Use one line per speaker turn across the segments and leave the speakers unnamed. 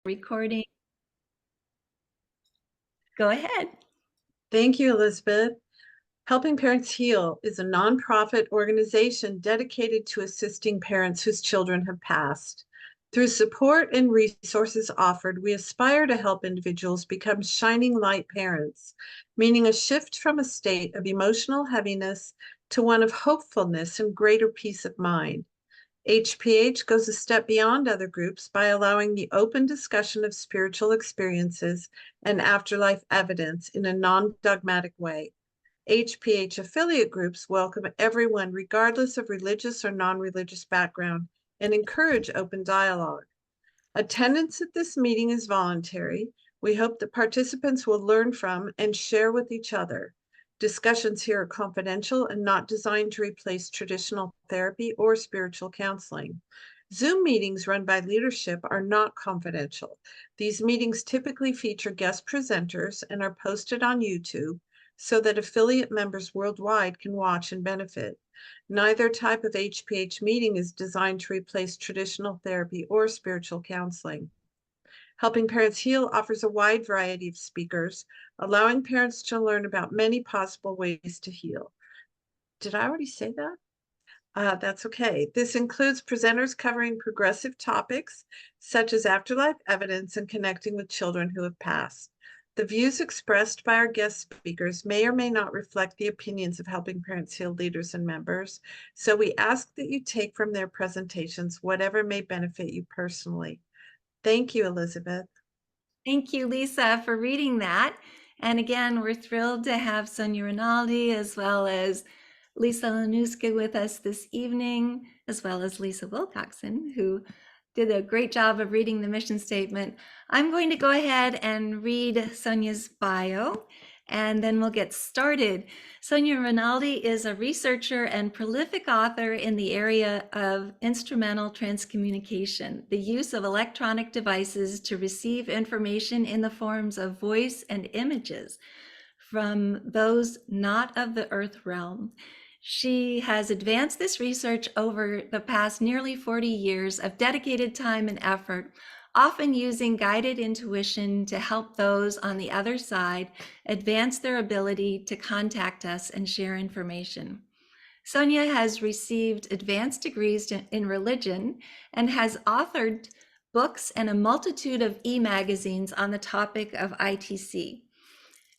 recording. Go ahead.
Thank you, Elizabeth. Helping Parents Heal is a nonprofit organization dedicated to assisting parents whose children have passed. Through support and resources offered, we aspire to help individuals become shining light parents, meaning a shift from a state of emotional heaviness to one of hopefulness and greater peace of mind. HPH goes a step beyond other groups by allowing the open discussion of spiritual experiences and afterlife evidence in a non-dogmatic way. HPH affiliate groups welcome everyone regardless of religious or non-religious background and encourage open dialogue. Attendance at this meeting is voluntary. We hope that participants will learn from and share with each other. Discussions here are confidential and not designed to replace traditional therapy or spiritual counseling. Zoom meetings run by leadership are not confidential. These meetings typically feature guest presenters and are posted on YouTube so that affiliate members worldwide can watch and benefit. Neither type of HPH meeting is designed to replace traditional therapy or spiritual counseling. Helping Parents Heal offers a wide variety of speakers, allowing parents to learn about many possible ways to heal. Did I already say that? That's okay. This includes presenters covering progressive topics such as afterlife evidence and connecting with children who have passed. The views expressed by our guest speakers may or may not reflect the opinions of Helping Parents Heal leaders and members, so we ask that you take from their presentations whatever may benefit you personally. Thank you, Elizabeth.
Thank you, Lisa, for reading that. And again, we're thrilled to have Sonia Rinaldi as well as Lisa Lanuska with us this evening, as well as Lisa Wilcoxon, who did a great job of reading the mission statement. I'm going to go ahead and read Sonia's bio, and then we'll get started. Sonia Rinaldi is a researcher and prolific author in the area of instrumental transcommunication, the use of electronic devices to receive information in the forms of voice and images from those not of the earth realm. She has advanced this research over the past nearly 40 years of dedicated time and effort, often using guided intuition to help those on the other side advance their ability to contact us and share information. Sonia has received advanced degrees in religion and has authored books and a multitude of e-magazines on the topic of ITC.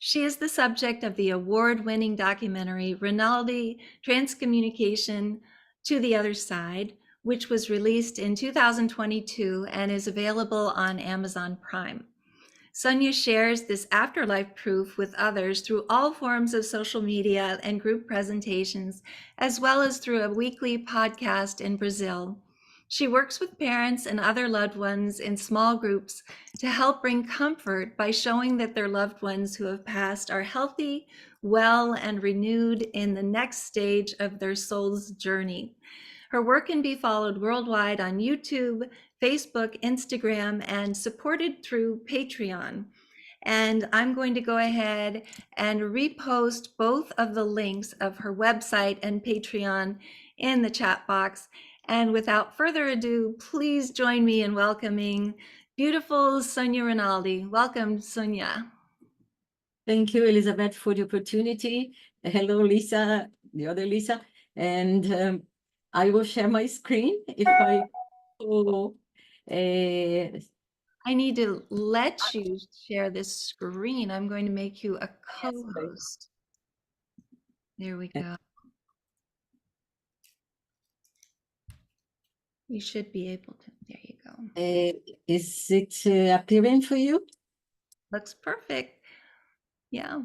She is the subject of the award-winning documentary Rinaldi, Transcommunication, To the Other Side, which was released in 2022 and is available on Amazon Prime. Sonia shares this afterlife proof with others through all forms of social media and group presentations, as well as through a weekly podcast in Brazil. She works with parents and other loved ones in small groups to help bring comfort by showing that their loved ones who have passed are healthy, well, and renewed in the next stage of their soul's journey. Her work can be followed worldwide on YouTube, Facebook, Instagram, and supported through Patreon. And I'm going to go ahead and repost both of the links of her website and Patreon in the chat box. And without further ado, please join me in welcoming beautiful Sonia Rinaldi. Welcome, Sonia.
Thank you, Elizabeth, for the opportunity. Hello, Lisa, the other Lisa. And I will share my screen if I go.
I need to let you share this screen. I'm going to make you a co-host. There we go. You should be able to. There you go.
Is it appearing for you?
Looks perfect. Yeah.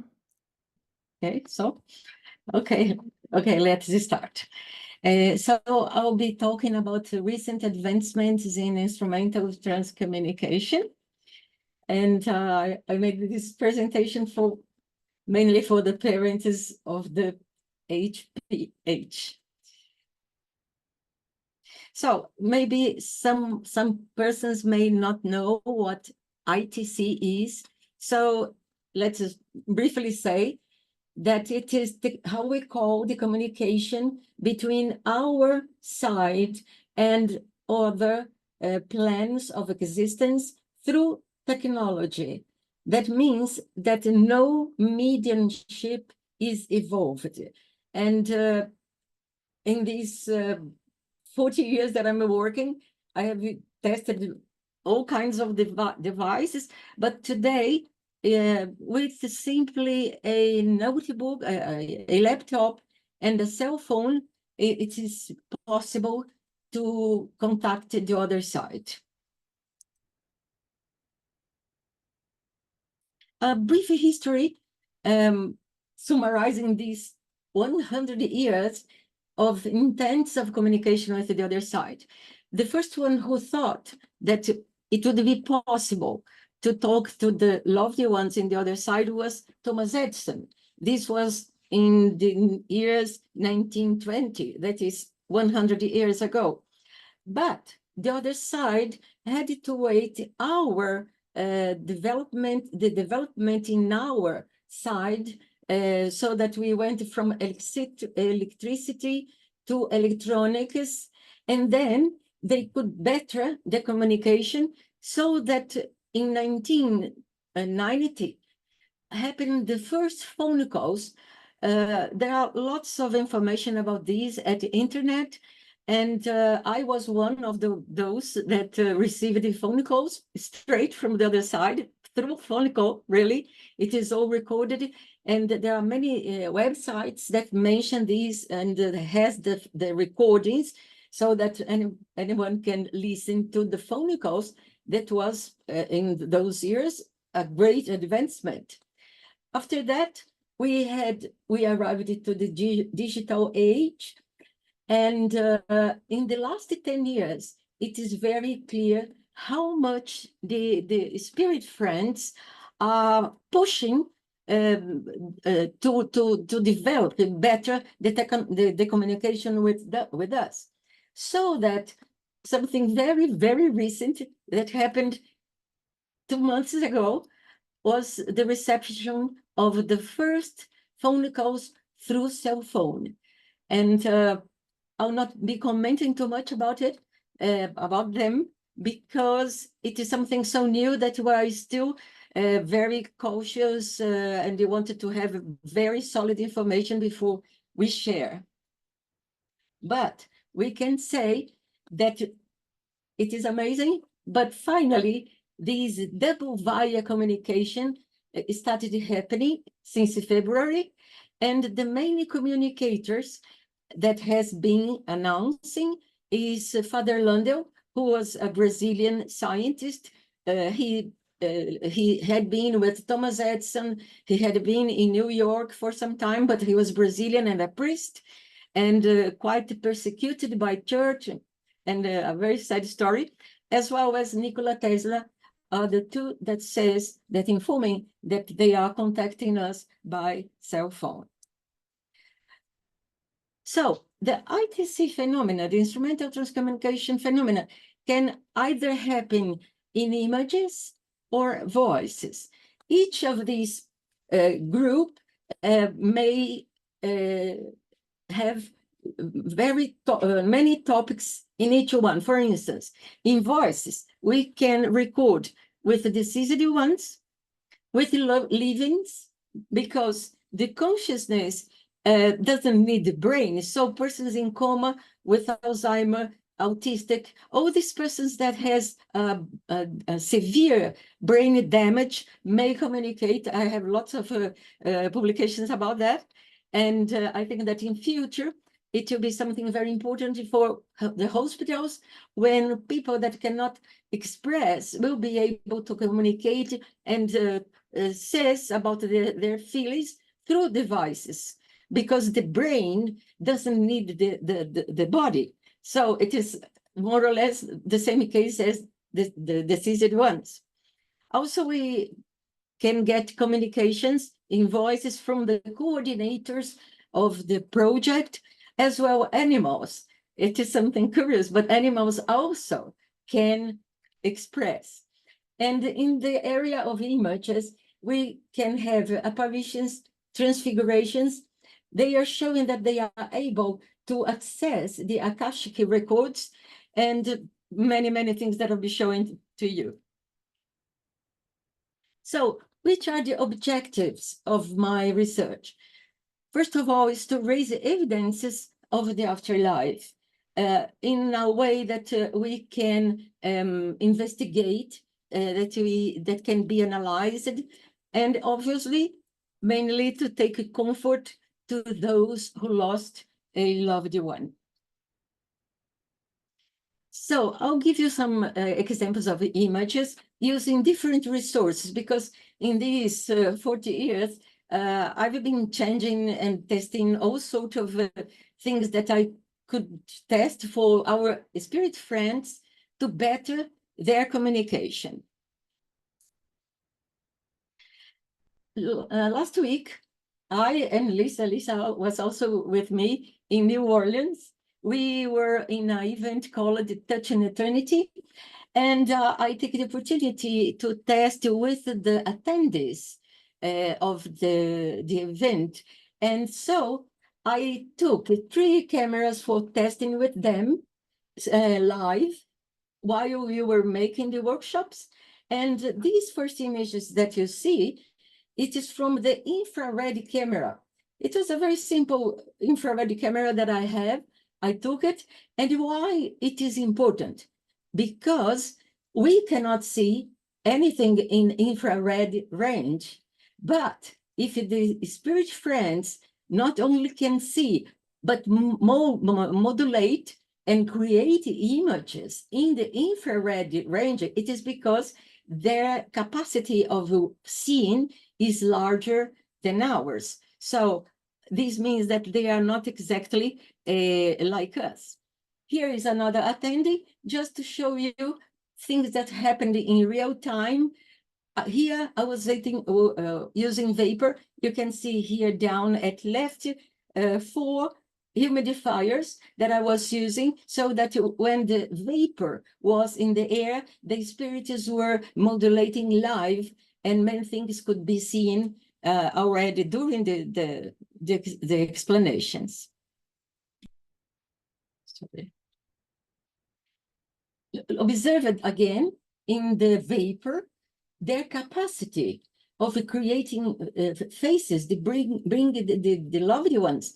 Okay, let's start. So I'll be talking about the recent advancements in instrumental transcommunication. And I made this presentation mainly for the parents of the HPH. So maybe some persons may not know what ITC is. So let's just briefly say that it is how we call the communication between our side and other plans of existence through technology. That means that no mediumship is evolved. And in these 40 years that I'm working, I have tested all kinds of devices, but today, with simply a notebook, a laptop, and a cell phone, it is possible to contact the other side. A brief history summarizing these 100 years of intensive communication with the other side. The first one who thought that it would be possible to talk to the lovely ones in the other side was Thomas Edison. This was in the years 1920, that is 100 years ago. But the other side had to wait our the development in our side, so that we went from electricity to electronics, and then they could better the communication, so that in 1990 happened the first phone calls. There are lots of information about these at the internet, and I was one of those that received the phone calls straight from the other side through phone call, really. It is all recorded, and there are many websites that mention these and has the recordings, so that anyone can listen to the phone calls. That was, in those years, a great advancement. After that, we arrived to the digital age, and in the last 10 years, it is very clear how much the spirit friends are pushing to develop better the communication with us. So that something very, very recent that happened 2 months ago was the reception of the first phone calls through cell phone. And I'll not be commenting too much about it, about them, because it is something so new that we are still very cautious, and we wanted to have very solid information before we share. But we can say that it is amazing, but finally, this double via communication started happening since February, and the main communicators that has been announcing is Father Lundell, who was a Brazilian scientist. He had been with Thomas Edison. He had been in New York for some time, but he was Brazilian and a priest, and quite persecuted by church, and a very sad story, as well as Nikola Tesla, are the two that says that informing that they are contacting us by cell phone. So the ITC phenomena, the instrumental transcommunication phenomena, can either happen in images or voices. Each of these group may have very many topics in each one. For instance, in voices, we can record with the deceased ones, with livings, because the consciousness doesn't need the brain. So persons in coma, with Alzheimer, autistic, all these persons that has a severe brain damage may communicate. I have lots of publications about that. And I think that in future, it will be something very important for the hospitals, when people that cannot express will be able to communicate and says about their feelings through devices, because the brain doesn't need the body. So it is more or less the same case as the deceased ones. Also, we can get communications in voices from the coordinators of the project, as well animals. It is something curious, but animals also can express. And in the area of images, we can have apparitions, transfigurations. They are showing that they are able to access the Akashic records and many, many things that I'll be showing to you. So, which are the objectives of my research? First of all, is to raise evidences of the afterlife in a way that we can investigate, that can be analyzed, and obviously, mainly to take comfort to those who lost a loved one. So I'll give you some examples of images using different resources, because in these 40 years, I've been changing and testing all sorts of things that I could test for our spirit friends to better their communication. Last week, I and Lisa was also with me in New Orleans. We were in an event called Touch in Eternity, and I take the opportunity to test with the attendees of the event. And so I took 3 cameras for testing with them live while we were making the workshops. And these first images that you see, it is from the infrared camera. It was a very simple infrared camera that I have. I took it. And why it is important? Because we cannot see anything in infrared range. But if the spirit friends not only can see, but modulate and create images in the infrared range, it is because their capacity of seeing is larger than ours. So this means that they are not exactly like us. Here is another attendee, just to show you things that happened in real time. Here I was using vapor. You can see here down at left 4 humidifiers that I was using, so that when the vapor was in the air, the spirits were modulating live, and many things could be seen already during the explanations. Sorry. Observed again in the vapor their capacity of creating faces, they bring the loved ones.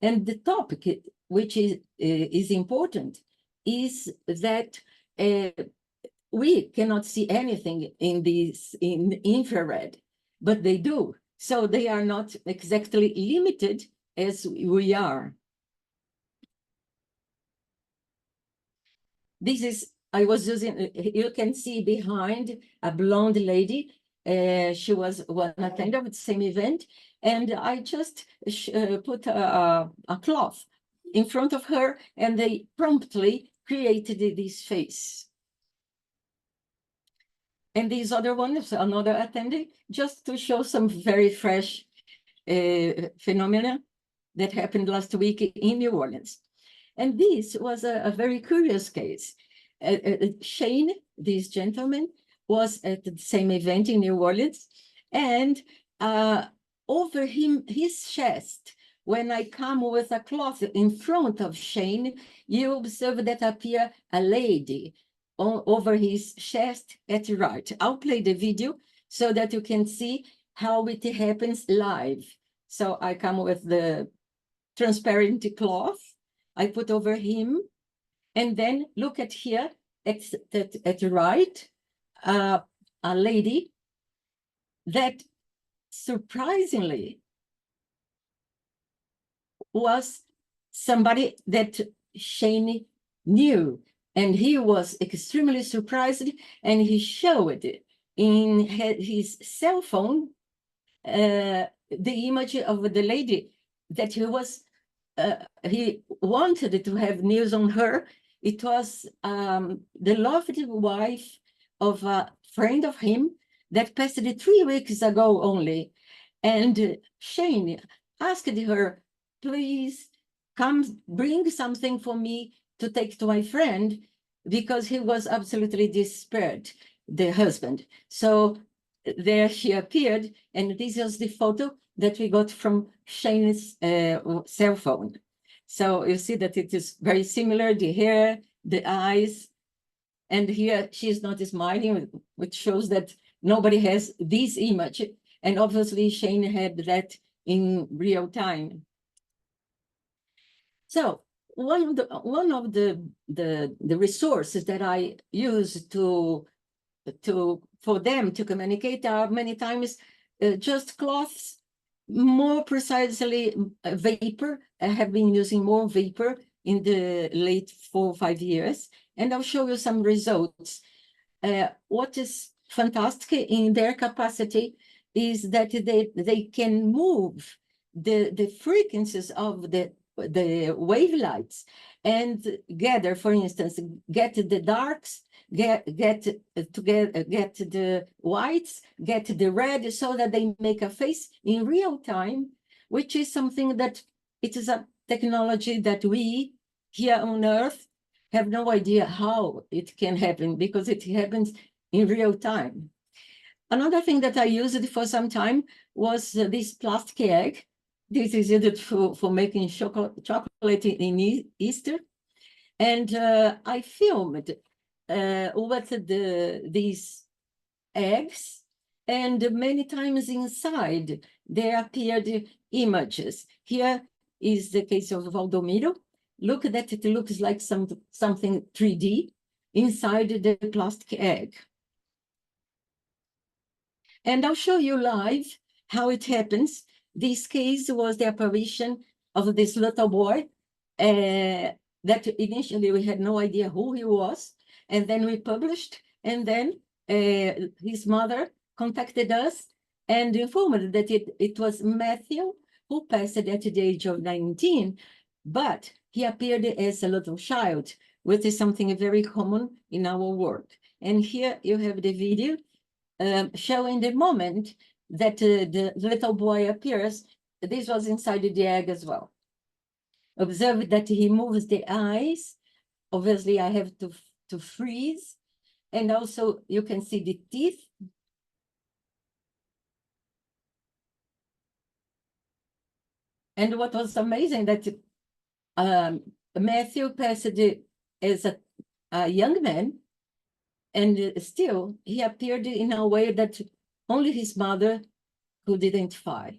And the topic, which is important, is that we cannot see anything in infrared, but they do. So they are not exactly limited as we are. This is, I was using, you can see behind a blonde lady. She was one attendee of the same event, and I just put a cloth in front of her, and they promptly created this face. And this other one is another attendee, just to show some very fresh phenomena that happened last week in New Orleans. And this was a very curious case. Shane, this gentleman, was at the same event in New Orleans, and over his chest, when I come with a cloth in front of Shane, you observe that appear a lady over his chest at the right. I'll play the video so that you can see how it happens live. So I come with the transparent cloth, I put over him, and then look at here at the right, a lady that surprisingly was somebody that Shane knew, and he was extremely surprised, and he showed in his cell phone the image of the lady that he wanted to have news on her. It was the loved wife of a friend of him that passed 3 weeks ago only. And Shane asked her, please come bring something for me to take to my friend, because he was absolutely desperate, the husband. So there she appeared, and this is the photo that we got from Shane's cell phone. So you see that it is very similar, the hair, the eyes, and here she is not smiling, which shows that nobody has this image. And obviously Shane had that in real time. So one of the resources that I use for them to communicate are many times just cloths, more precisely vapor. I have been using more vapor in the late 4 or 5 years, and I'll show you some results. What is fantastic in their capacity is that they can move the frequencies of the wavelights and gather, for instance, get the darks, get the whites, get the red, so that they make a face in real time, which is something that it is a technology that we here on Earth have no idea how it can happen, because it happens in real time. Another thing that I used for some time was this plastic egg. This is used for making chocolate in Easter. And I filmed with these eggs, and many times inside there appeared images. Here is the case of Valdomiro. Look that it looks like something 3D inside the plastic egg. And I'll show you live how it happens. This case was the apparition of this little boy that initially we had no idea who he was. And then we published, and then his mother contacted us and informed that it was Matthew, who passed at the age of 19, but he appeared as a little child, which is something very common in our world. And here you have the video showing the moment that the little boy appears. This was inside the egg as well. Observe that he moves the eyes. Obviously, I have to freeze. And also, you can see the teeth. And what was amazing that Matthew passed as a young man, and still he appeared in a way that only his mother could identify.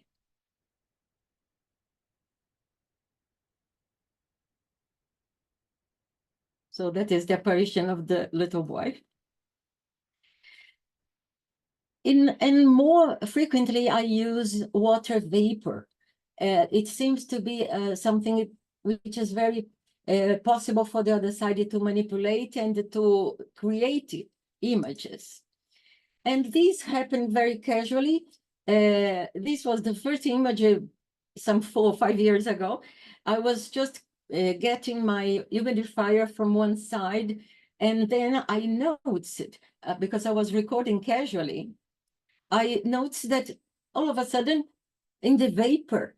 So that is the apparition of the little boy. And more frequently, I use water vapor. It seems to be something which is very possible for the other side to manipulate and to create images. And this happened very casually. This was the first image some 4 or 5 years ago. I was just getting my humidifier from one side, and then I noticed, because I was recording casually, I noticed that all of a sudden, in the vapor,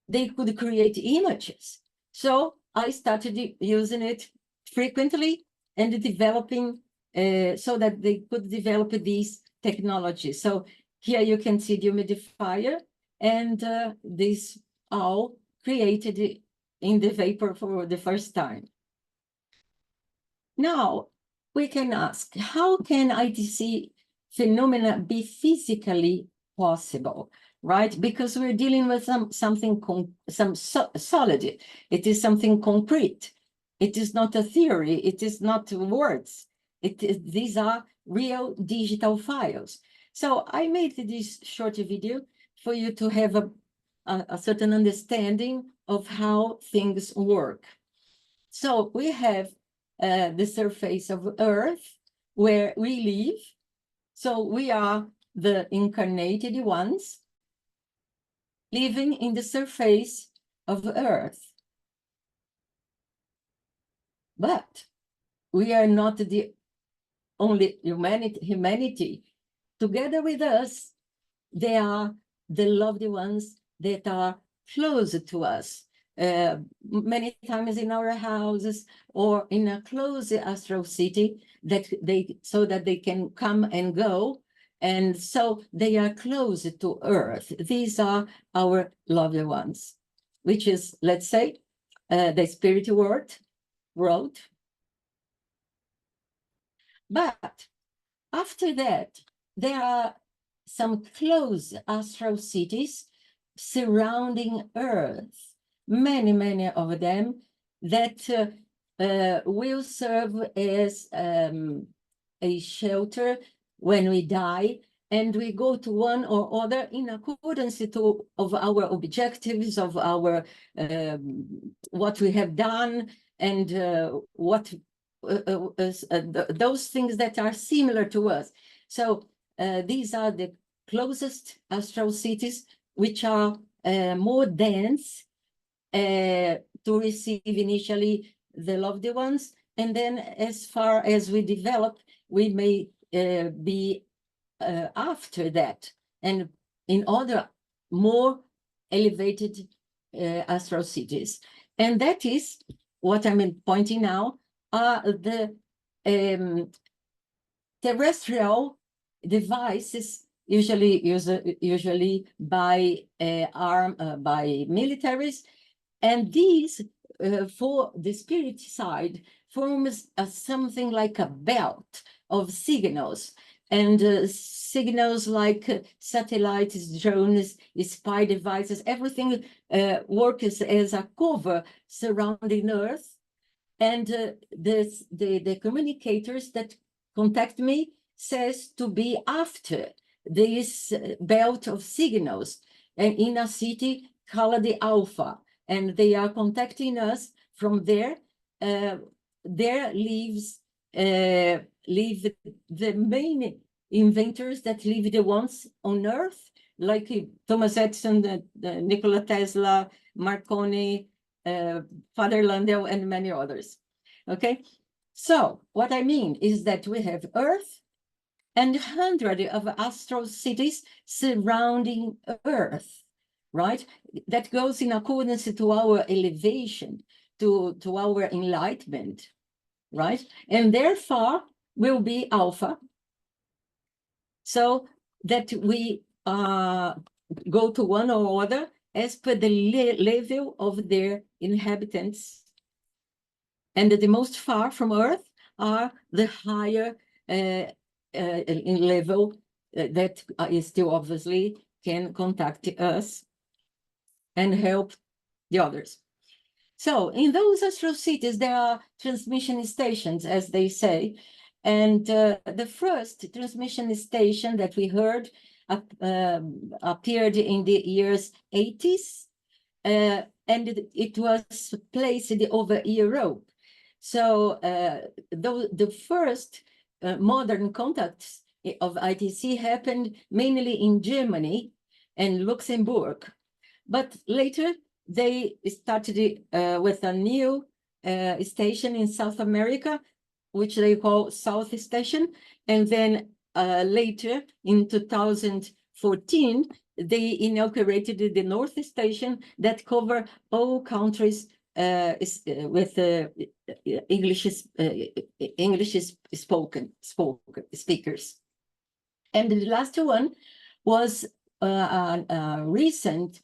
they could create images. So I started using it frequently and developing so that they could develop these technologies. So here you can see the humidifier, and this all created in the vapor for the first time. Now, we can ask, how can ITC phenomena be physically possible, right? Because we're dealing with something solid. It is something concrete. It is not a theory. It is not words. These are real digital files. So I made this short video for you to have a certain understanding of how things work. So we have the surface of Earth where we live. So we are the incarnated ones living in the surface of Earth. But we are not the only humanity. Together with us, they are the loved ones that are close to us, many times in our houses or in a close astral city, so that they can come and go. And so they are close to Earth. These are our loved ones, which is, let's say, the spirit world. But after that, there are some close astral cities surrounding Earth, many of them that will serve as a shelter when we die, and we go to one or other in accordance of our objectives, of our what we have done, and those things that are similar to us. So these are the closest astral cities, which are more dense to receive initially the loved ones, and then as far as we develop, we may be after that, and in other more elevated astral cities. And that is what I'm pointing now are the terrestrial devices usually by by militaries, and these for the spirit side forms something like a belt of signals, and signals like satellites, drones, spy devices, everything works as a cover surrounding Earth. And the communicators that contact me says to be after this belt of signals and in a city called the Alpha, and they are contacting us from there. There live the main inventors that lived once on Earth, like Thomas Edison, Nikola Tesla, Marconi, Father Landau, and many others. Okay, so what I mean is that we have Earth and hundreds of astral cities surrounding Earth, right? That goes in accordance to our elevation, to our enlightenment, right? And therefore will be Alpha, so that we go to one or other as per the level of their inhabitants. And the most far from Earth are the higher in level that is still obviously can contact us and help the others. So in those astral cities, there are transmission stations, as they say. And the first transmission station that we heard appeared in the years 80s, and it was placed over Europe. So the first modern contacts of ITC happened mainly in Germany and Luxembourg. But later, they started with a new station in South America, which they call South Station. And then later, in 2014, they inaugurated the North Station that cover all countries with English speakers. And the last one was a recent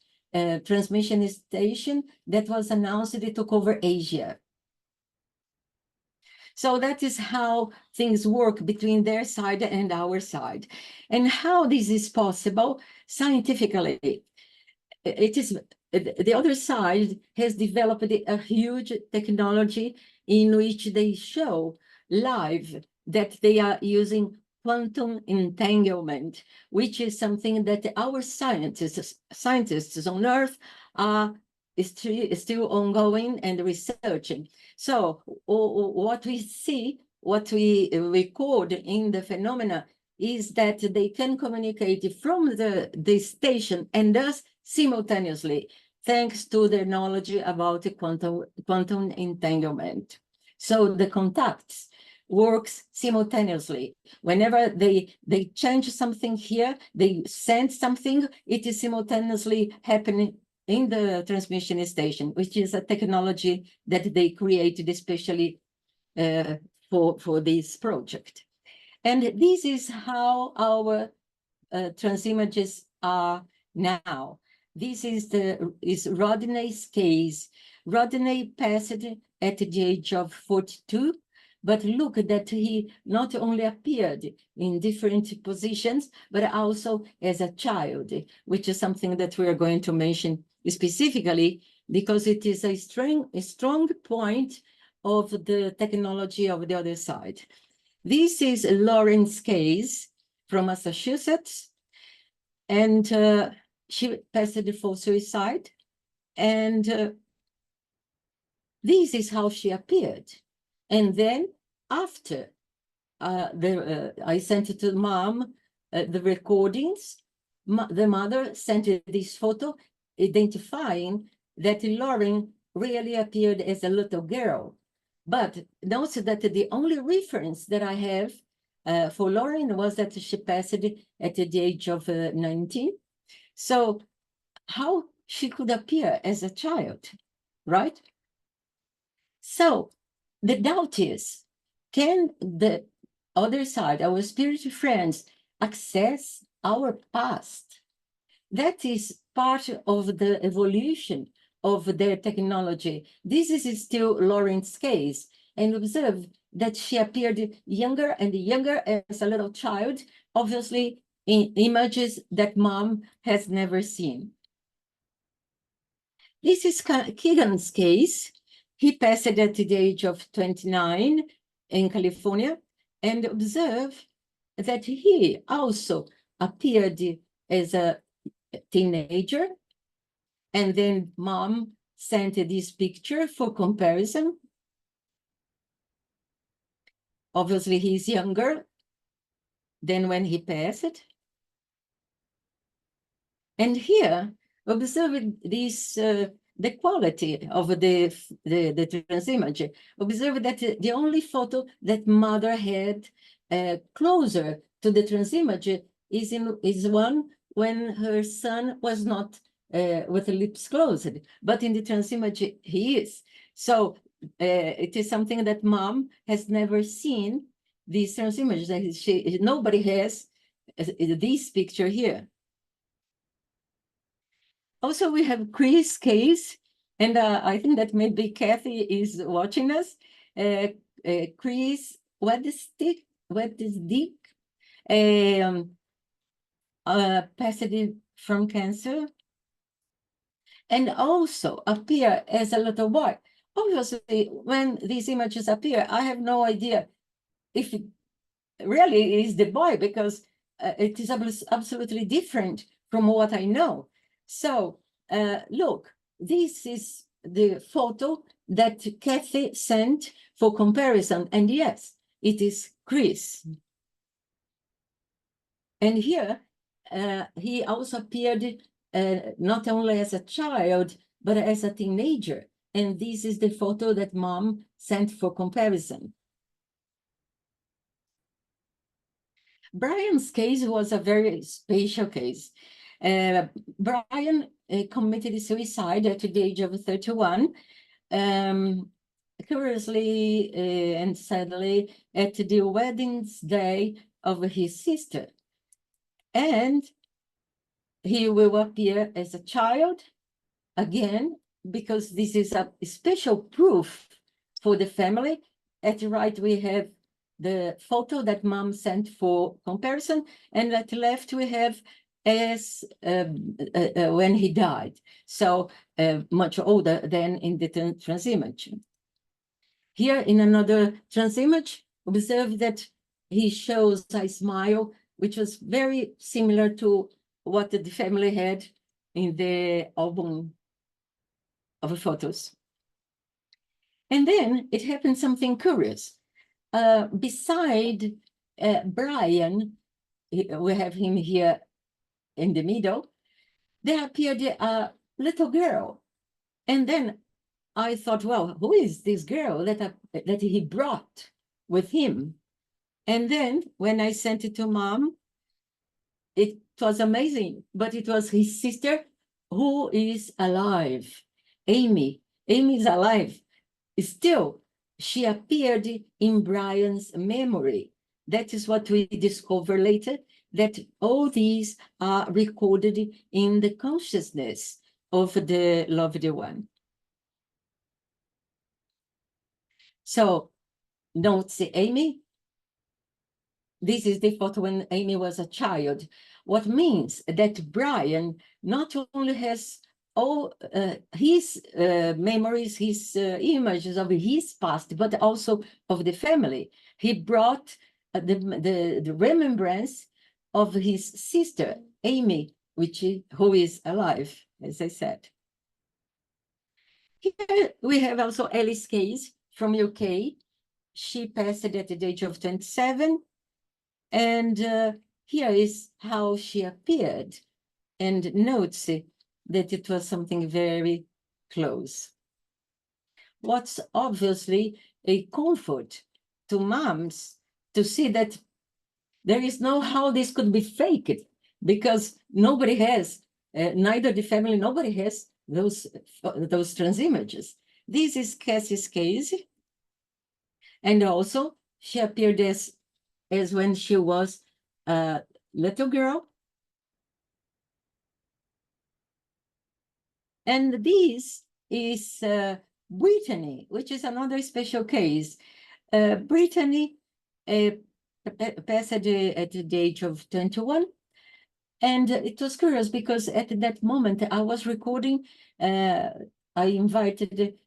transmission station that was announced to cover Asia. So that is how things work between their side and our side. And how this is possible scientifically. It is the other side has developed a huge technology in which they show live that they are using quantum entanglement, which is something that our scientists on Earth are still ongoing and researching. So what we see, what we record in the phenomena is that they can communicate from the station and thus simultaneously, thanks to their knowledge about quantum entanglement. So the contacts works simultaneously. Whenever they change something here, they send something, it is simultaneously happening in the transmission station, which is a technology that they created especially for this project. And this is how our transimages are now. This is Rodney's case. Rodney passed at the age of 42 But look that he not only appeared in different positions, but also as a child, which is something that we are going to mention specifically because it is a strong point of the technology of the other side. This is Lauren's case from Massachusetts, and she passed for suicide, and this is how she appeared. And then after I sent it to mom, the recordings, the mother sent this photo identifying that Lauren really appeared as a little girl. But note that the only reference that I have for Lauren was that she passed at the age of 19. So how she could appear as a child, right? So the doubt is, can the other side, our spiritual friends, access our past? That is part of the evolution of their technology. This is still Lauren's case. And observe that she appeared younger and younger as a little child, obviously in images that mom has never seen. This is Keegan's case. He passed at the age of 29 in California, and observe that he also appeared as a teenager, and then mom sent this picture for comparison. Obviously, he's younger than when he passed. And here, observe this, the quality of the transimage. Observe that the only photo that mother had closer to the transimage is one when her son was not with the lips closed, but in the transimage he is. So it is something that mom has never seen, these transimages. Nobody has this picture here. Also, we have Chris' case, and I think that maybe Kathy is watching us. Chris, what is Dick? Passed from cancer, and also appear as a little boy. Obviously, when these images appear, I have no idea if it really is the boy, because it is absolutely different from what I know. So look, this is the photo that Kathy sent for comparison, and yes, it is Chris. And here, he also appeared not only as a child, but as a teenager. And this is the photo that mom sent for comparison. Brian's case was a very special case. Brian committed suicide at the age of 31, curiously and sadly at the wedding day of his sister. And he will appear as a child again, because this is a special proof for the family. At the right, we have the photo that mom sent for comparison, and at the left we have as when he died, so much older than in the transimage. Here in another transimage, observe that he shows a smile, which was very similar to what the family had in the album of photos. And then it happened something curious. Beside Brian, we have him here in the middle, there appeared a little girl. And then I thought, well, who is this girl that he brought with him? And then when I sent it to mom, it was amazing, but it was his sister who is alive. Amy is alive. Still, she appeared in Brian's memory. That is what we discover later, that all these are recorded in the consciousness of the loved one. So notes Amy. This is the photo when Amy was a child. What means that Brian not only has all his memories, his images of his past, but also of the family. He brought the remembrance of his sister, Amy, who is alive, as I said. Here we have also Alice Case from UK. She passed at the age of 27. And here is how she appeared, and notes that it was something very close. What's obviously a comfort to moms to see that there is no how this could be faked, because nobody has, neither the family, nobody has those trans images. This is Cassie's case, and also she appeared as when she was a little girl. And this is Brittany, which is another special case. Brittany passed at the age of 21. And it was curious because at that moment I was recording, I invited,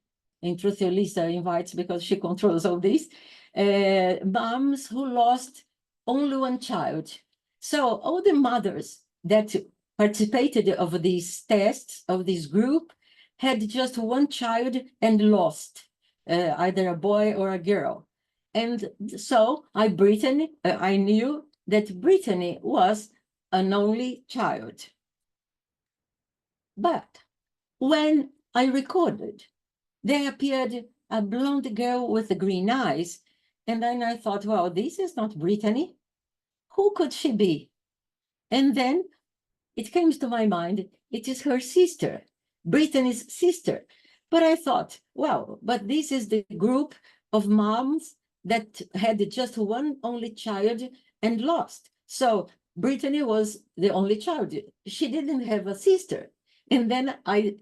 in truth, Lisa invites because she controls all this, moms who lost only one child. So all the mothers that participated of these tests, of this group, had just one child and lost, either a boy or a girl. And so I knew that Brittany was an only child. But when I recorded, there appeared a blonde girl with green eyes, and then I thought, well, this is not Brittany. Who could she be? And then it came to my mind, it is her sister, Brittany's sister. But I thought, well, but this is the group of moms that had just one only child and lost. So Brittany was the only child. She didn't have a sister. And then I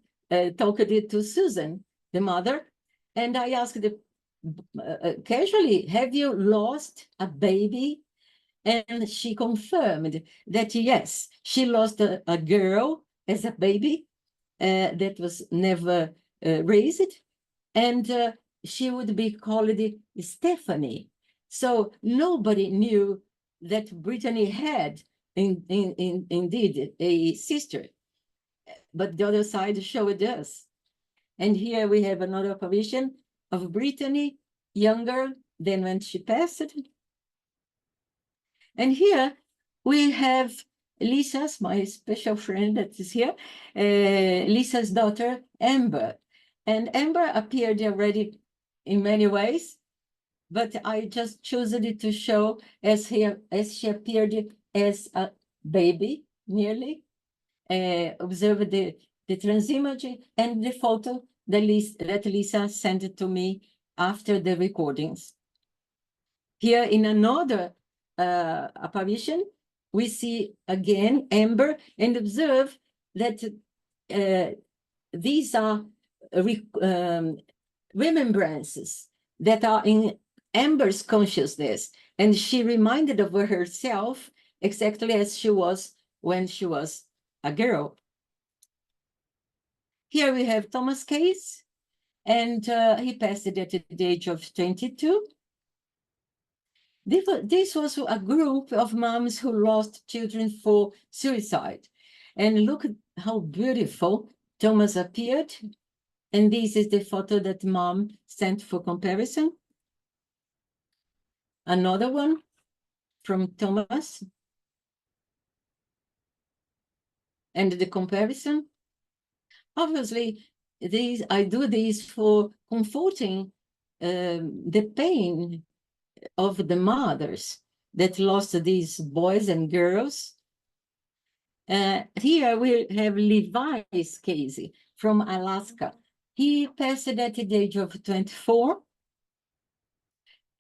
talked it to Susan, the mother, and I asked casually, have you lost a baby? And she confirmed that, yes, she lost a girl as a baby that was never raised, and she would be called Stephanie. So nobody knew that Brittany had indeed a sister, but the other side showed us. And here we have another apparition of Brittany, younger than when she passed. And here we have Lisa's, my special friend that is here, Lisa's daughter, Amber. And Amber appeared already in many ways, but I just chose it to show as she appeared as a baby, nearly. Observe the trans image and the photo that Lisa sent to me after the recordings. Here in another apparition, we see again Amber, and observe that these are remembrances that are in Amber's consciousness, and she reminded of herself exactly as she was when she was a girl. Here we have Thomas Case, and he passed it at the age of 22. This was a group of moms who lost children for suicide. And look at how beautiful Thomas appeared. And this is the photo that mom sent for comparison. Another one from Thomas. And the comparison. Obviously, I do this for comforting the pain of the mothers that lost these boys and girls. Here we have Levi's case from Alaska. He passed at the age of 24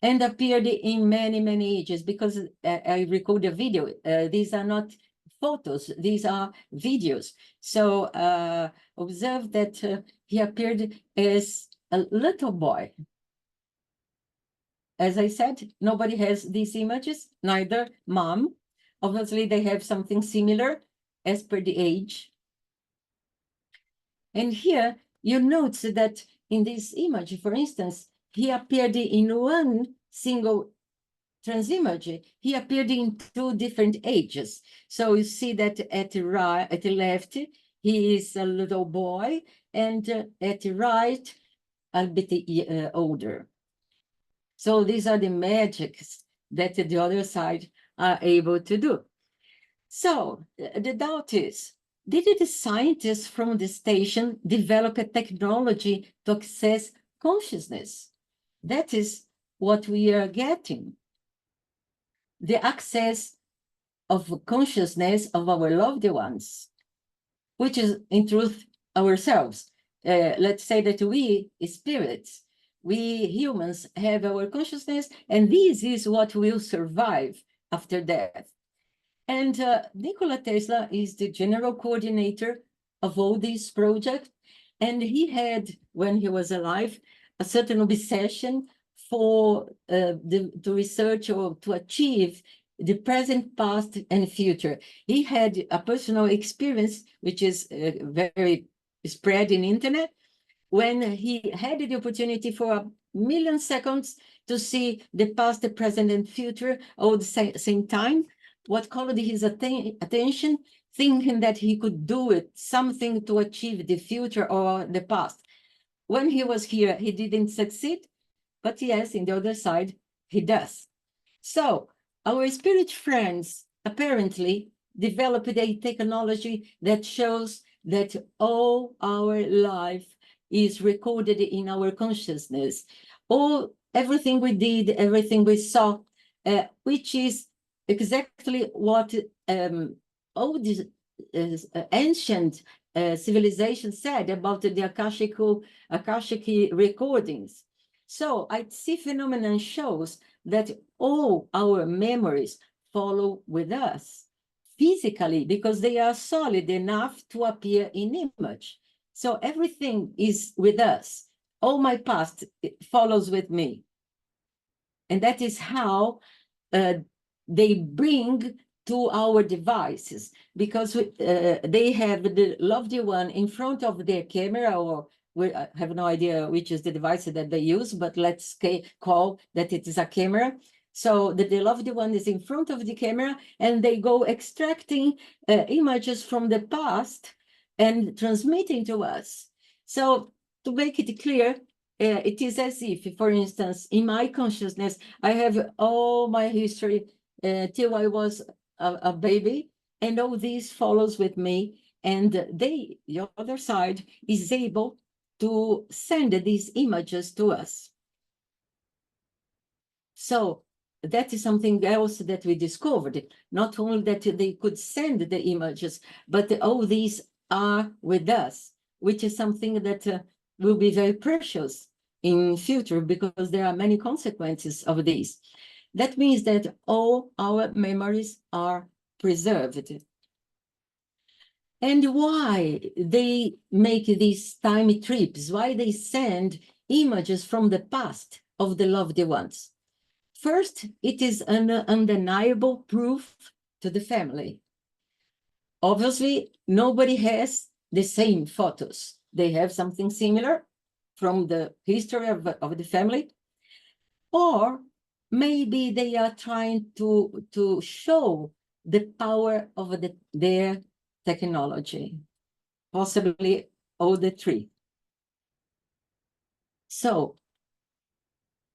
and appeared in many, many ages, because I record a video. These are not photos, these are videos. So observe that he appeared as a little boy. as I said, nobody has these images, neither mom. Obviously, they have something similar as per the age. And here you note that in this image, for instance, he appeared in one single transimage. He appeared in two different ages. So you see that at the left, he is a little boy, and at the right, a bit older. So these are the magics that the other side are able to do. So the doubt is, did the scientists from the station develop a technology to access consciousness? That is what we are getting. The access of consciousness of our loved ones, which is in truth ourselves. Let's say that we spirits, we humans have our consciousness, and this is what will survive after death. And Nikola Tesla is the general coordinator of all these projects. And he had, when he was alive, a certain obsession for to research or to achieve the present, past, and future. He had a personal experience, which is very spread in internet, when he had the opportunity for a million seconds to see the past, the present, and future all at the same time. What called his attention, thinking that he could do it, something to achieve the future or the past. When he was here, he didn't succeed, but yes, in the other side, he does. So our spirit friends apparently developed a technology that shows that all our life is recorded in our consciousness. Everything we did, everything we saw, which is exactly what all these ancient civilizations said about the Akashic recordings. So IT phenomenon shows that all our memories follow with us physically because they are solid enough to appear in image. So everything is with us. All my past follows with me. And that is how they bring to our devices, because they have the loved one in front of their camera, or I have no idea which is the device that they use, but let's call that it is a camera. So the loved one is in front of the camera, and they go extracting images from the past and transmitting to us. So to make it clear, it is as if, for instance, in my consciousness, I have all my history till I was a baby, and all this follows with me, and the other side is able to send these images to us. So that is something else that we discovered. Not only that they could send the images, but all these are with us, which is something that will be very precious in future, because there are many consequences of this. That means that all our memories are preserved. And why they make these time trips, why they send images from the past of the loved ones? First, it is an undeniable proof to the family. Obviously, nobody has the same photos. They have something similar from the history of the family, or maybe they are trying to show the power of their technology, possibly all the three. So,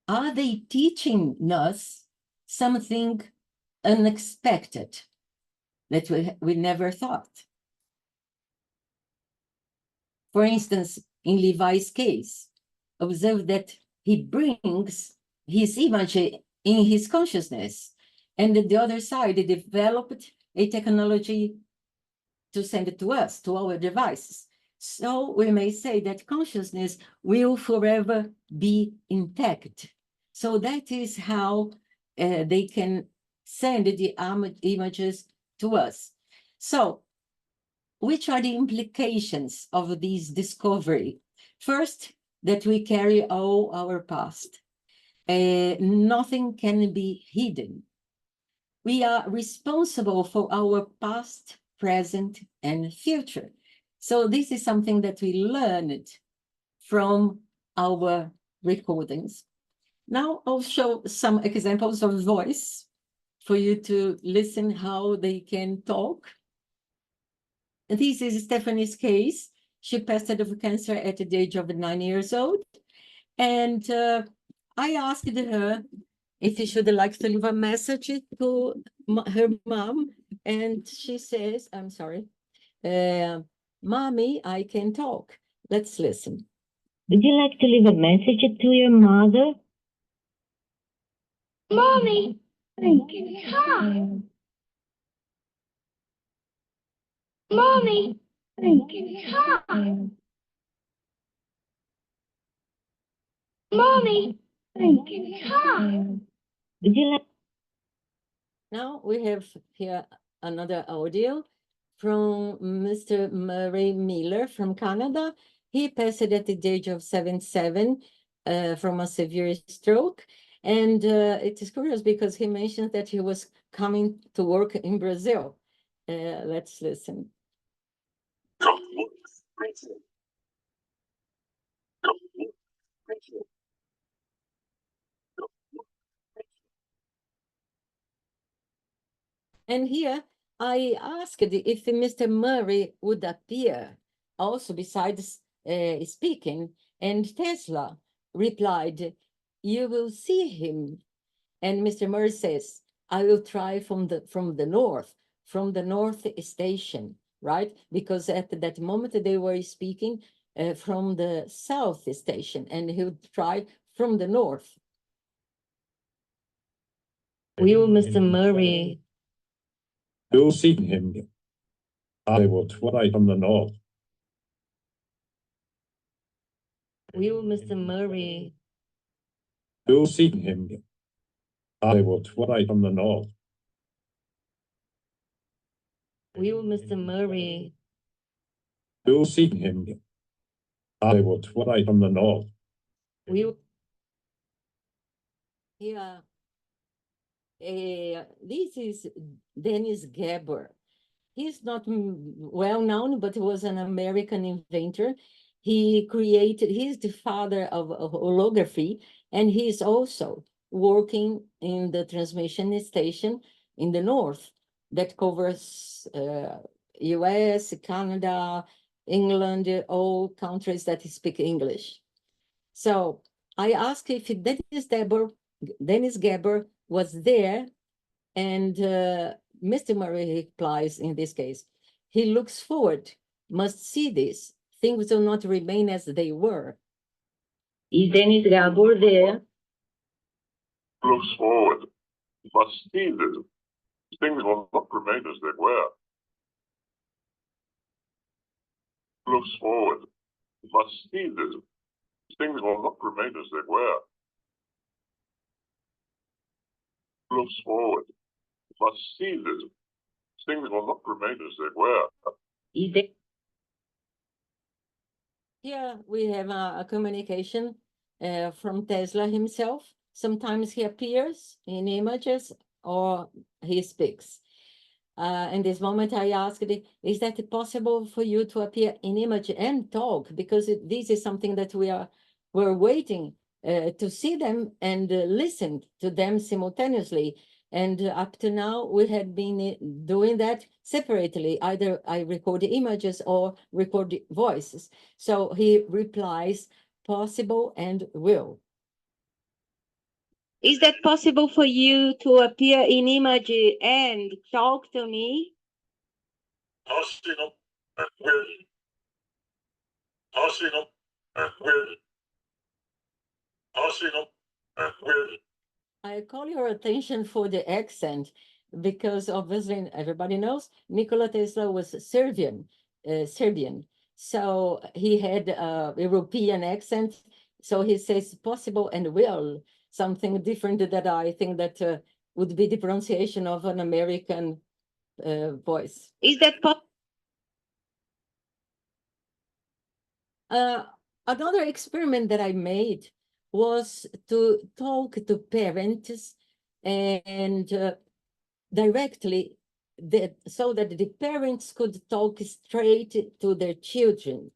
are they teaching us something unexpected that we never thought? For instance, in Levi's case, observe that he brings his image in his consciousness, and the other side, he developed a technology to send it to us, to our devices. So we may say that consciousness will forever be intact. So that is how they can send the images to us. So which are the implications of this discovery? First, that we carry all our past. nothing can be hidden. We are responsible for our past, present, and future. So this is something that we learned from our recordings. Now I'll show some examples of voice for you to listen how they can talk. This is Stephanie's case. She passed away of cancer at the age of 9 years old. And I asked her if she should like to leave a message to her mom. And she says, I'm sorry, Mommy, I can talk. Let's listen.
Would you like to leave a message to your mother? Mommy, I can talk. Mommy, I can talk. Mommy, I can talk. Would you like?
Now we have here another audio from Mr. Murray Miller from Canada. He passed at the age of 77 from a severe stroke. And it is curious because he mentioned that he was coming to work in Brazil. Let's listen. And here I asked if Mr. Murray would appear also besides speaking, and Tesla replied, "You will see him." And Mr. Murray says, "I will try from the north station," right? Because at that moment they were speaking from the south station, and he would try from the north.
Will Mr. Murray?
You'll see him. I will try from the north.
Will Mr. Murray?
You'll see him. I will try from the north.
Will Mr. Murray?
You'll see him. I will try from the north.
Will?
Yeah. This is Dennis Gabor. He's not well known, but he was an American inventor. He's the father of holography, and he's also working in the transmission station in the north that covers US, Canada, England, all countries that speak English. So I asked if Dennis Gabor was there, and Mr. Murray replies in this case, he looks forward, must see this. Things will not remain as they were.
Is Dennis Gabor there?
Looks forward, must see this. Things will not remain as they were. Looks forward, must see this. Things will not remain as they were. Looks forward, must see this. Things will not remain as they were.
Is there?
Here we have a communication from Tesla himself. Sometimes he appears in images or he speaks. In this moment, I asked, is that possible for you to appear in image and talk? Because this is something that we're waiting to see them and listen to them simultaneously. And up to now, we had been doing that separately. Either I record images or record voices. So he replies, possible and will.
Is that possible for you to appear in image and talk to me?
Possible and will. Possible and will. Possible and will.
I call your attention for the accent because obviously everybody knows Nikola Tesla was Serbian. So he had a European accent. So he says possible and will, something different that I think that would be the pronunciation of an American voice.
Is that possible?
Another experiment that I made was to talk to parents and directly, so that the parents could talk straight to their children.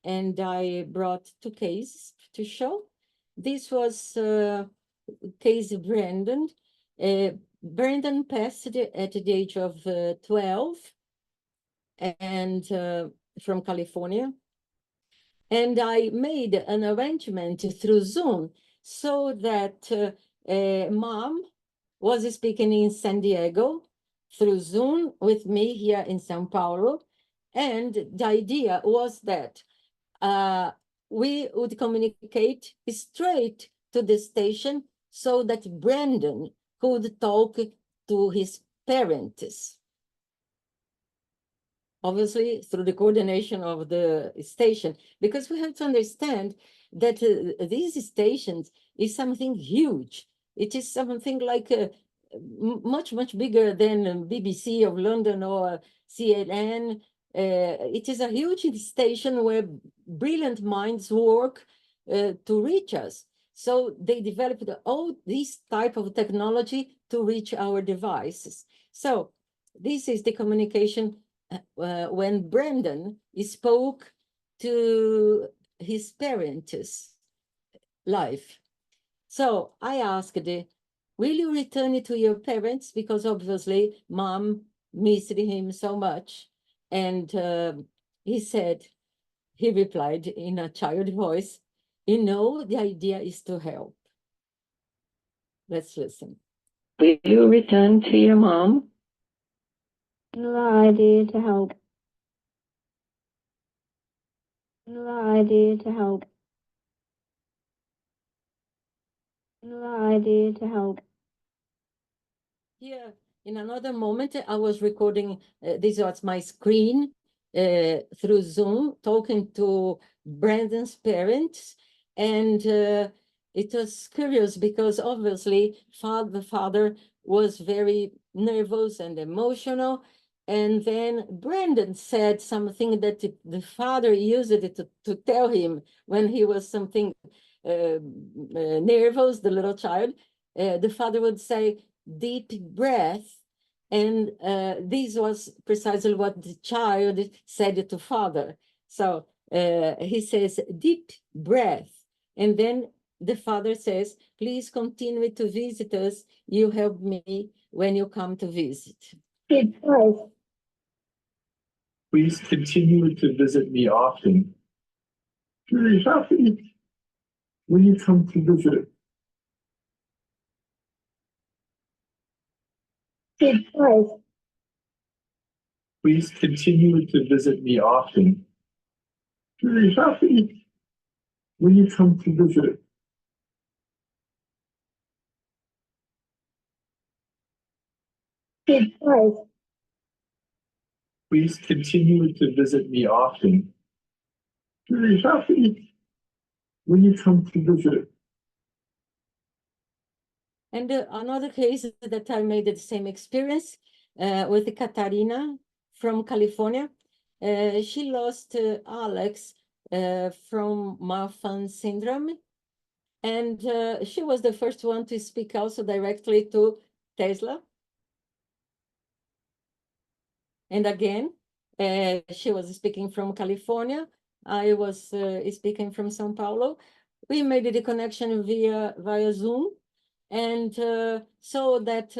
And I brought 2 cases to show. This was case Brandon. Brandon passed at the age of 12 and from California. And I made an arrangement through Zoom so that mom was speaking in San Diego through Zoom with me here in São Paulo. And the idea was that we would communicate straight to the station so that Brandon could talk to his parents. Obviously, through the coordination of the station, because we have to understand that these stations is something huge. It is something like much, much bigger than BBC of London or CNN. It is a huge station where brilliant minds work to reach us. So they developed all this type of technology to reach our devices. So this is the communication when Brandon spoke to his parents live. So I asked, will you return it to your parents? Because obviously mom missed him so much. And he replied in a child voice, the idea is to help. Let's listen. Will you return to your mom?
The idea to help. The idea to help. The idea to help.
Here, in another moment, I was recording, this was my screen through Zoom, talking to Brandon's parents. And it was curious because obviously the father was very nervous and emotional. And then Brandon said something that the father used it to tell him when he was something nervous, the little child. The father would say, deep breath. And this was precisely what the child said to father. So he says, deep breath. And then the father says, please continue to visit us. You help me when you come to visit.
Good choice.
Please continue to visit me often. Very happy when you come to visit.
Good choice.
Please continue to visit me often. Very happy when you come to visit.
Good choice.
Please continue to visit me often. Very happy when you come to visit.
And another case that I made the same experience with Katarina from California. She lost Alex from Marfan syndrome. And she was the first one to speak also directly to Tesla. And again, she was speaking from California. I was speaking from São Paulo. We made the connection via Zoom. And so that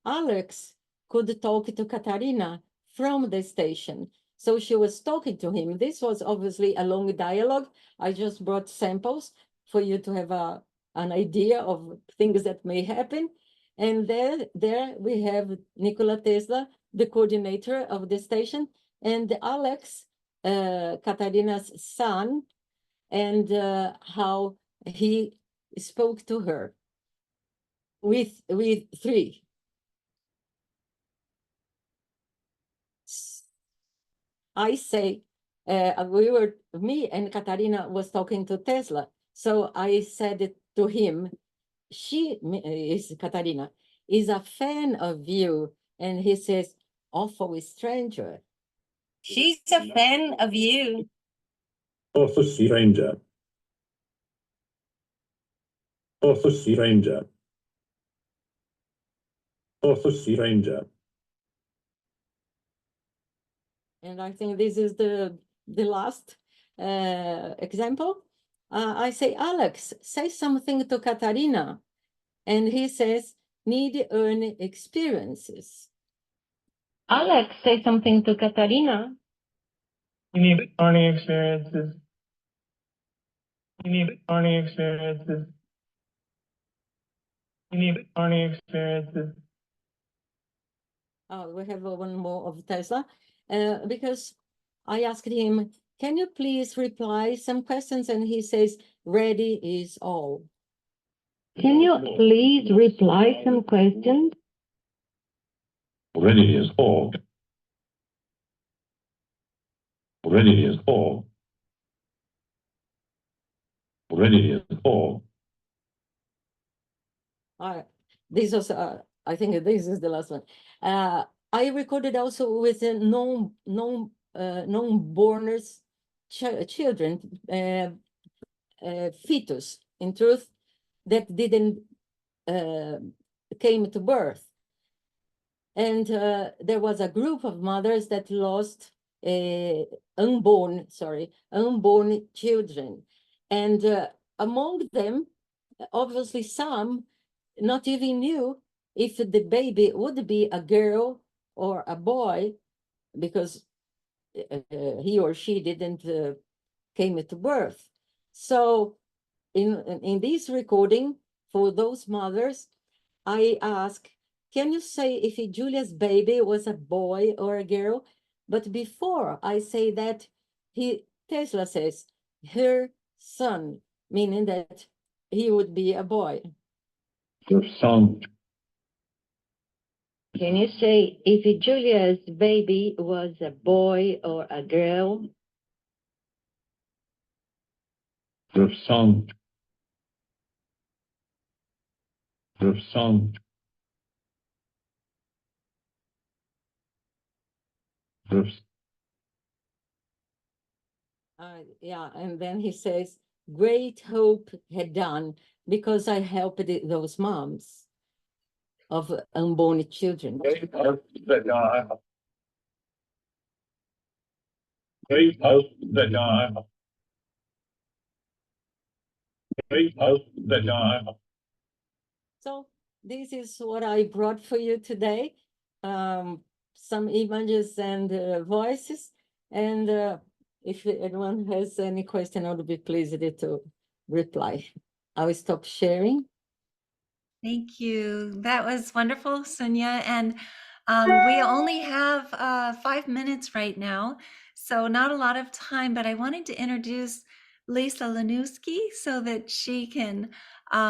Alex could talk to Katarina from the station. So she was talking to him. This was obviously a long dialogue. I just brought samples for you to have an idea of things that may happen. And there we have Nikola Tesla, the coordinator of the station, and Alex, Katarina's son, and how he spoke to her with 3. I say, me and Katarina was talking to Tesla. So I said it to him, Katarina, is a fan of you. And he says, awful stranger. She's a fan of you.
Awful stranger. Author stranger. Author stranger.
And I think this is the last example. I say, Alex, say something to Katarina. And he says, need earn experiences.
Alex, say something to Katarina.
You need learning experiences. You need learning experiences. You need learning experiences.
Oh, we have one more of Tesla, because I asked him, can you please reply some questions? And he says, ready is all.
Can you please reply some questions?
Ready is all. Ready is all. Ready is all.
This was, I think this is the last one. I recorded also with non-borners children, fetus, in truth, that didn't came to birth. And there was a group of mothers that lost unborn children. And among them, obviously some not even knew if the baby would be a girl or a boy, because he or she didn't came to birth. So in this recording, for those mothers, I ask, can you say if Julia's baby was a boy or a girl? But before I say that, Tesla says, her son, meaning that he would be a boy.
Your son.
Can you say if Julia's baby was a boy or a girl?
Your son. Your son. Your
Yeah, and then he says, great hope had done because I helped those moms of unborn children.
great hope that I. Great hope that I. Great hope that I.
So this is what I brought for you today. Some images and voices. And if anyone has any question, I would be pleased to reply. I will stop sharing.
Thank you. That was wonderful, Sonia. And we only have 5 minutes right now, so not a lot of time, but I wanted to introduce Lisa Lanuski so that she can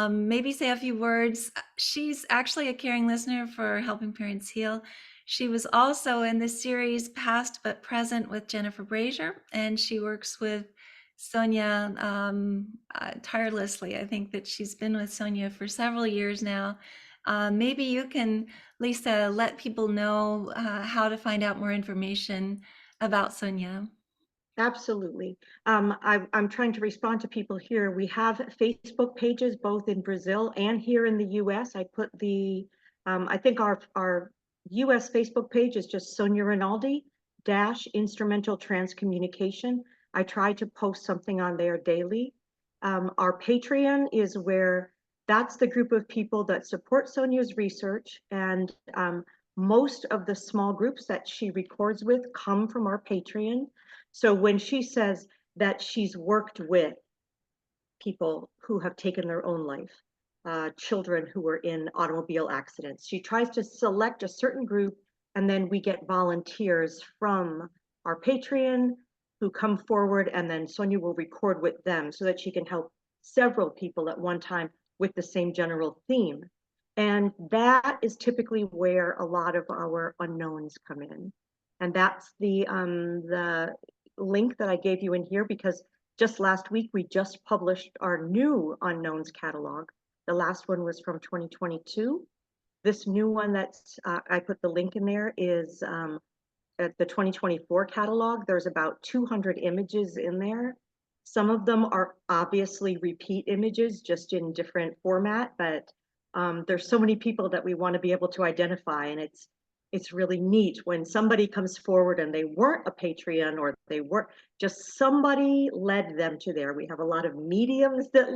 maybe say a few words. She's actually a caring listener for Helping Parents Heal. She was also in the series Past But Present with Jennifer Brazier, and she works with Sonia tirelessly. I think that she's been with Sonia for several years now. Maybe you can, Lisa, let people know how to find out more information about Sonia.
Absolutely. I'm trying to respond to people here. We have Facebook pages both in Brazil and here in the US. I put I think our US Facebook page is just Sonia Rinaldi -- Transcommunication. I try to post something on there daily. Our Patreon is where that's the group of people that support Sonia's research, and most of the small groups that she records with come from our Patreon. So when she says that she's worked with people who have taken their own life, children who were in automobile accidents, she tries to select a certain group, and then we get volunteers from our Patreon who come forward, and then Sonia will record with them so that she can help several people at one time with the same general theme. And that is typically where a lot of our unknowns come in. And that's the link that I gave you in here, because just last week we just published our new unknowns catalog. The last one was from 2022. This new one that's I put the link in there is at the 2024 catalog. There's about 200 images in there. Some of them are obviously repeat images, just in different format, but there's so many people that we want to be able to identify, and it's really neat when somebody comes forward and they weren't a Patreon, or they weren't, just somebody led them to there. We have a lot of mediums that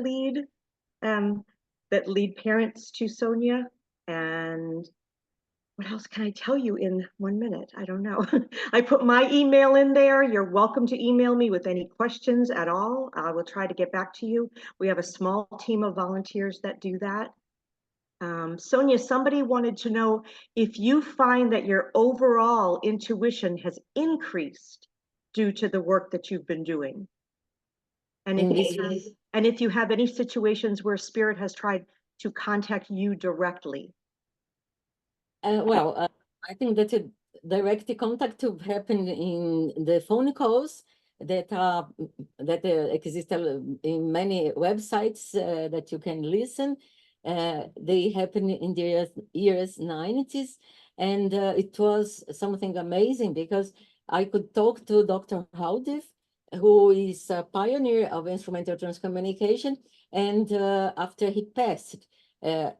lead parents to Sonia. And what else can I tell you in 1 minute? I don't know. I put my email in there. You're welcome to email me with any questions at all. I will try to get back to you. We have a small team of volunteers that do that. Sonia, somebody wanted to know if you find that your overall intuition has increased due to the work that you've been doing. And if you have any situations where spirit has tried to contact you directly.
Well, I think that direct contact happened in the phone calls that exist in many websites that you can listen. They happened in the years 90s, and it was something amazing because I could talk to Dr. Howdiff, who is a pioneer of instrumental transcommunication, and after he passed,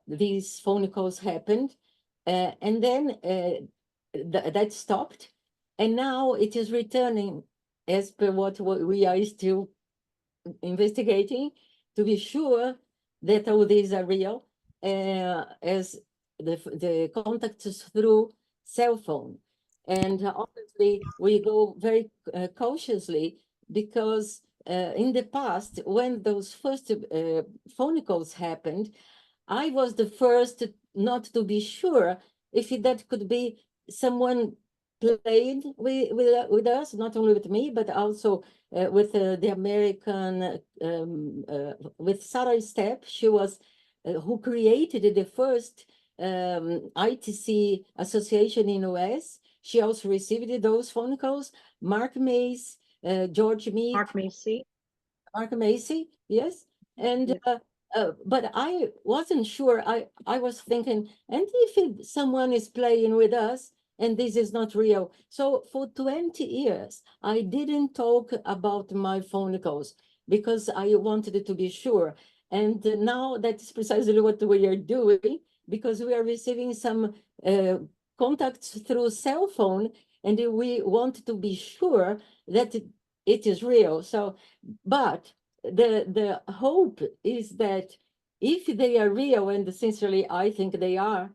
these phone calls happened. And then that stopped, and now it is returning as per what we are still investigating to be sure that all these are real, as the contacts through cell phone. And obviously we go very cautiously, because in the past, when those first phone calls happened, I was the first not to be sure if that could be someone played with us, not only with me, but also with the American, with Sarah Stepp. She was who created the first ITC association in US. She also received those phone calls. Mark Mace, George Meek. Mark Macy, yes. And but I wasn't sure. I was thinking, and if someone is playing with us and this is not real? So for 20 years, I didn't talk about my phone calls because I wanted to be sure. And now that's precisely what we are doing, because we are receiving some contacts through cell phone, and we want to be sure that it is real. So, but the hope is that if they are real, and sincerely I think they are,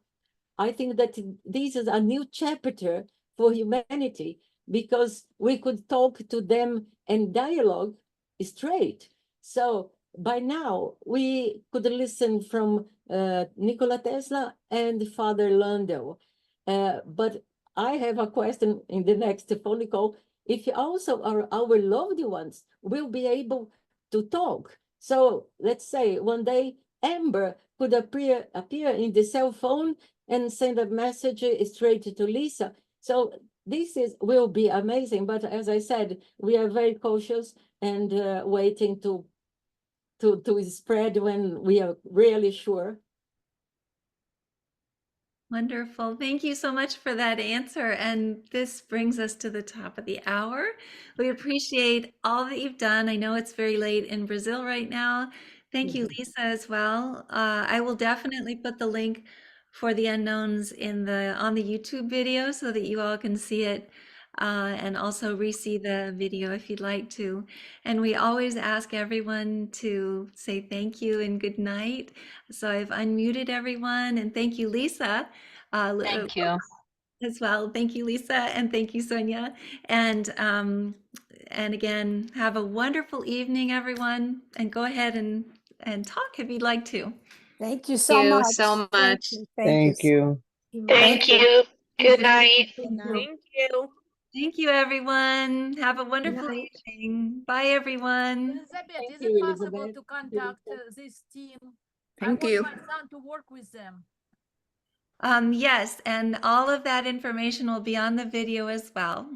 I think that this is a new chapter for humanity, because we could talk to them and dialogue straight. So by now we could listen from Nikola Tesla and Father Landau. But I have a question in the next phone call, if also our loved ones will be able to talk. So let's say one day Amber could appear in the cell phone and send a message straight to Lisa. So this will be amazing. But as I said, we are very cautious and waiting to spread when we are really sure.
Wonderful. Thank you so much for that answer. And this brings us to the top of the hour. We appreciate all that you've done. I know it's very late in Brazil right now. Thank you, Lisa, as well. I will definitely put the link for the unknowns on the YouTube video so that you all can see it, and also re-see the video if you'd like to. And we always ask everyone to say thank you and good night. So I've unmuted everyone, and thank you, Lisa.
Thank you.
As well. Thank you, Lisa, and thank you, Sonia. And again, have a wonderful evening, everyone. And go ahead and talk if you'd like to.
Thank you so much.
Thank you.
Thank you. Good night.
Thank you.
Thank you, everyone. Have a wonderful evening. Bye, everyone.
Elizabeth, is it possible to contact this team?
Thank
I
you.
want my son to work with them.
Yes, and all of that information will be on the video as well.